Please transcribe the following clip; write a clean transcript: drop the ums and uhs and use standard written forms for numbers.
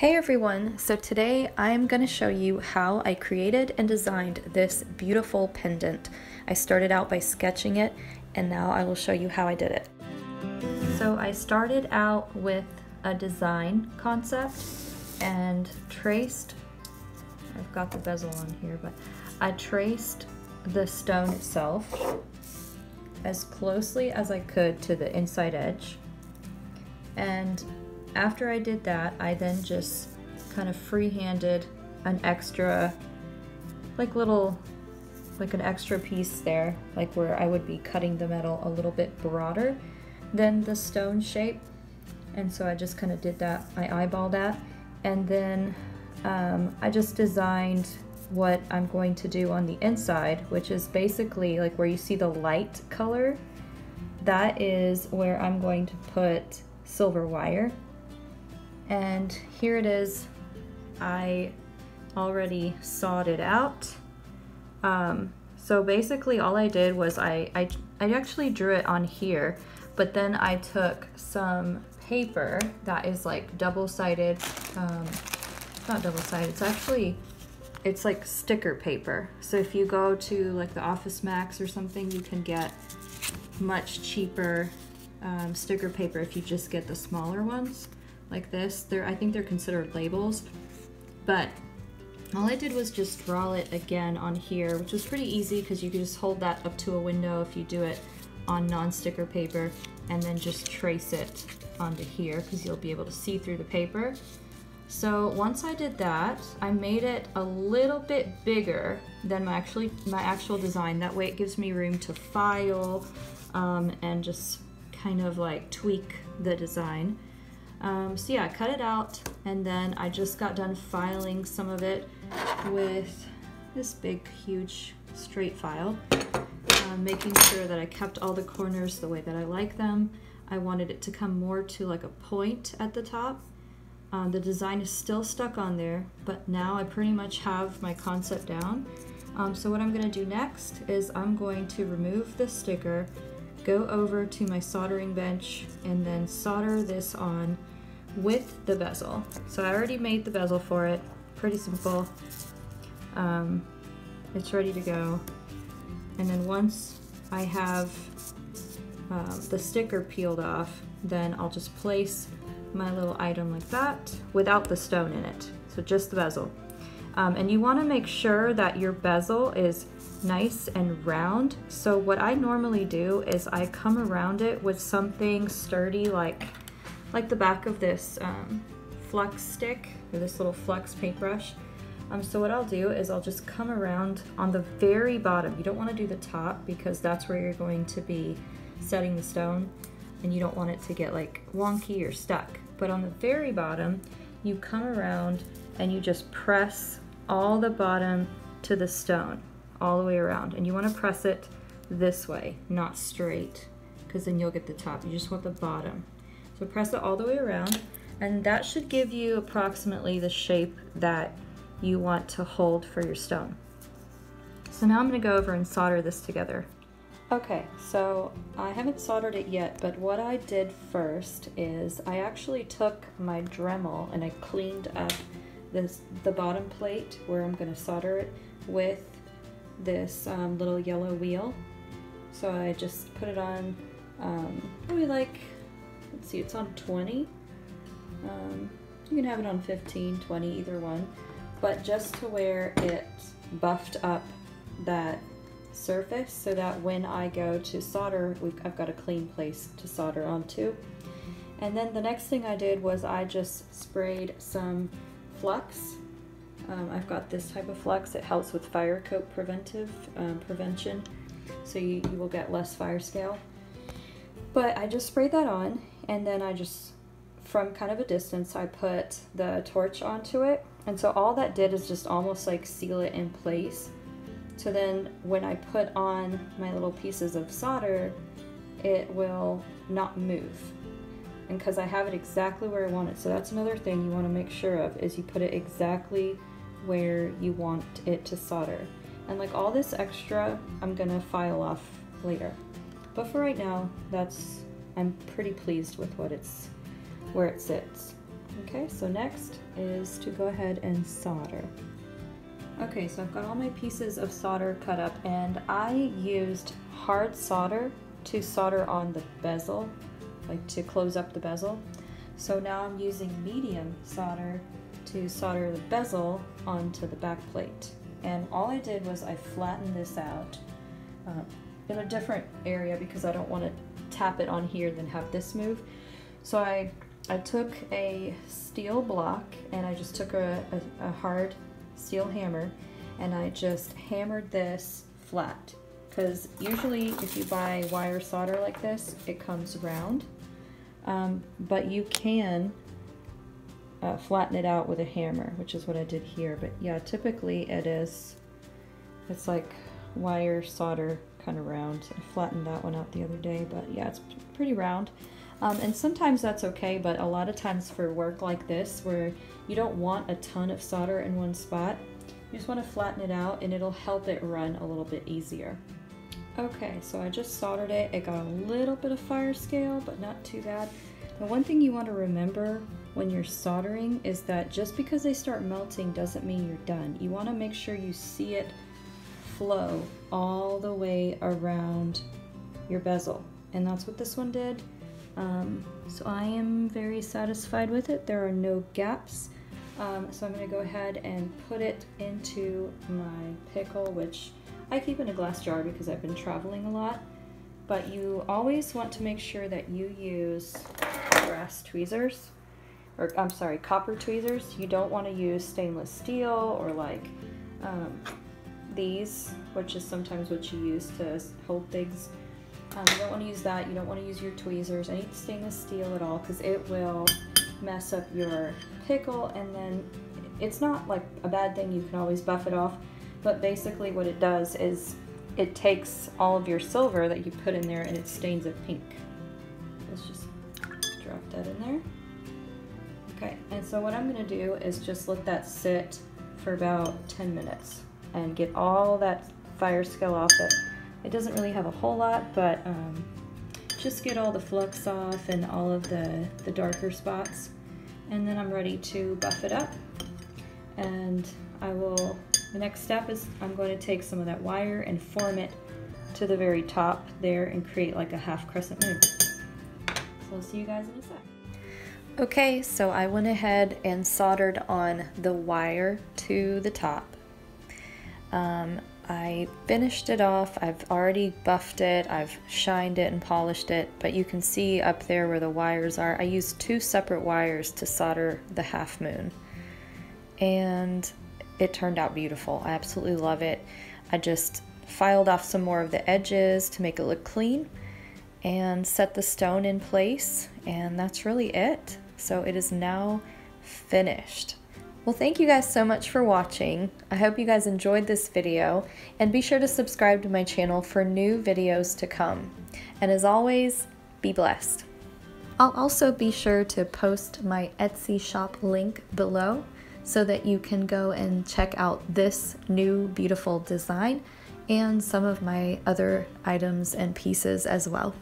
Hey everyone, so today I'm going to show you how I created and designed this beautiful pendant. I started out by sketching it and now I will show you how I did it. So I started out with a design concept and traced, I've got the bezel on here, but I traced the stone itself as closely as I could to the inside edge. And after I did that, I then just kind of free-handed an extra, an extra piece there, like where I would be cutting the metal a little bit broader than the stone shape. And so I just kind of did that, I eyeballed that. And then I just designed what I'm going to do on the inside, which is basically like where you see the light color, that is where I'm going to put silver wire. And here it is. I already sawed it out. So basically all I did was I actually drew it on here, but then I took some paper that is like double-sided, not double-sided, it's like sticker paper. So if you go to like the Office Max or something, you can get much cheaper sticker paper if you just get the smaller ones. Like this, I think they're considered labels, but all I did was just draw it again on here, which was pretty easy because you can just hold that up to a window if you do it on non-sticker paper, and then just trace it onto here because you'll be able to see through the paper. So once I did that, I made it a little bit bigger than my actual design. That way it gives me room to file and just kind of like tweak the design. So yeah, I cut it out, and then I just got done filing some of it with this big, huge straight file, making sure that I kept all the corners the way that I like them. I wanted it to come more to like a point at the top. The design is still stuck on there, but now I pretty much have my concept down. So what I'm going to do next is I'm going to remove the sticker, go over to my soldering bench, and then solder this on with the bezel. So I already made the bezel for it, pretty simple. It's ready to go. And then once I have the sticker peeled off, then I'll just place my little item like that without the stone in it, so just the bezel. And you want to make sure that your bezel is nice and round. So what I normally do is I come around it with something sturdy like the back of this flux stick, or this little flux paintbrush. So what I'll do is I'll just come around on the very bottom. You don't want to do the top because that's where you're going to be setting the stone, and you don't want it to get like wonky or stuck. But on the very bottom, you come around and you just press all the bottom to the stone, all the way around. And you want to press it this way, not straight, because then you'll get the top. You just want the bottom. So press it all the way around, and that should give you approximately the shape that you want to hold for your stone. So now I'm going to go over and solder this together. Okay, so I haven't soldered it yet, but what I did first is I actually took my Dremel and I cleaned up the bottom plate where I'm going to solder it with this little yellow wheel. So I just put it on probably like, let's see, it's on 20. You can have it on 15, 20, either one, but just to where it buffed up that surface so that when I go to solder, I've got a clean place to solder onto. And then the next thing I did was I just sprayed some flux. I've got this type of flux. It helps with fire coat prevention, so you will get less fire scale. But I just sprayed that on, and then I just, from kind of a distance, I put the torch onto it. And so all that did is just almost like seal it in place. So then when I put on my little pieces of solder, it will not move. And because I have it exactly where I want it. So that's another thing you want to make sure of, is you put it exactly where you want it to solder. And like all this extra, I'm gonna file off later. But for right now, I'm pretty pleased with where it sits. Okay, so next is to go ahead and solder. Okay, so I've got all my pieces of solder cut up, and I used hard solder to solder on the bezel, like to close up the bezel. So now I'm using medium solder to solder the bezel onto the back plate. And all I did was I flattened this out in a different area because I don't want to tap it on here then have this move. So I took a steel block and I just took a hard steel hammer and I just hammered this flat, because usually if you buy wire solder like this it comes round, but you can flatten it out with a hammer, which is what I did here. But yeah, typically it's like wire solder, kind of round. I flattened that one out the other day, but yeah, it's pretty round. And sometimes that's okay, but a lot of times for work like this where you don't want a ton of solder in one spot, you just want to flatten it out and it'll help it run a little bit easier. Okay, so I just soldered it. It got a little bit of fire scale, but not too bad. The one thing you want to remember when you're soldering is that just because they start melting doesn't mean you're done. You want to make sure you see it flow all the way around your bezel, and that's what this one did. So I am very satisfied with it. There are no gaps. So I'm going to go ahead and put it into my pickle, which I keep in a glass jar because I've been traveling a lot. But you always want to make sure that you use brass tweezers, or I'm sorry, copper tweezers. You don't want to use stainless steel or like these, which is sometimes what you use to hold things. You don't want to use that. You don't want to use your tweezers, any stainless steel at all, because it will mess up your pickle. And then it's not like a bad thing, you can always buff it off, but basically what it does is it takes all of your silver that you put in there and it stains it pink. Let's just drop that in there. Okay, and so what I'm going to do is just let that sit for about 10 minutes and get all that fire scale off it. It doesn't really have a whole lot, but just get all the flux off and all of the darker spots. And then I'm ready to buff it up. And the next step is I'm going to take some of that wire and form it to the very top there and create like a half crescent moon. So I'll see you guys in a sec. Okay, so I went ahead and soldered on the wire to the top. I finished it off. I've already buffed it, I've shined it and polished it, but you can see up there where the wires are, I used 2 separate wires to solder the half moon. And it turned out beautiful. I absolutely love it. I just filed off some more of the edges to make it look clean and set the stone in place, and that's really it. So it is now finished. Well, thank you guys so much for watching. I hope you guys enjoyed this video, and be sure to subscribe to my channel for new videos to come. And as always, be blessed. I'll also be sure to post my Etsy shop link below so that you can go and check out this new beautiful design and some of my other items and pieces as well.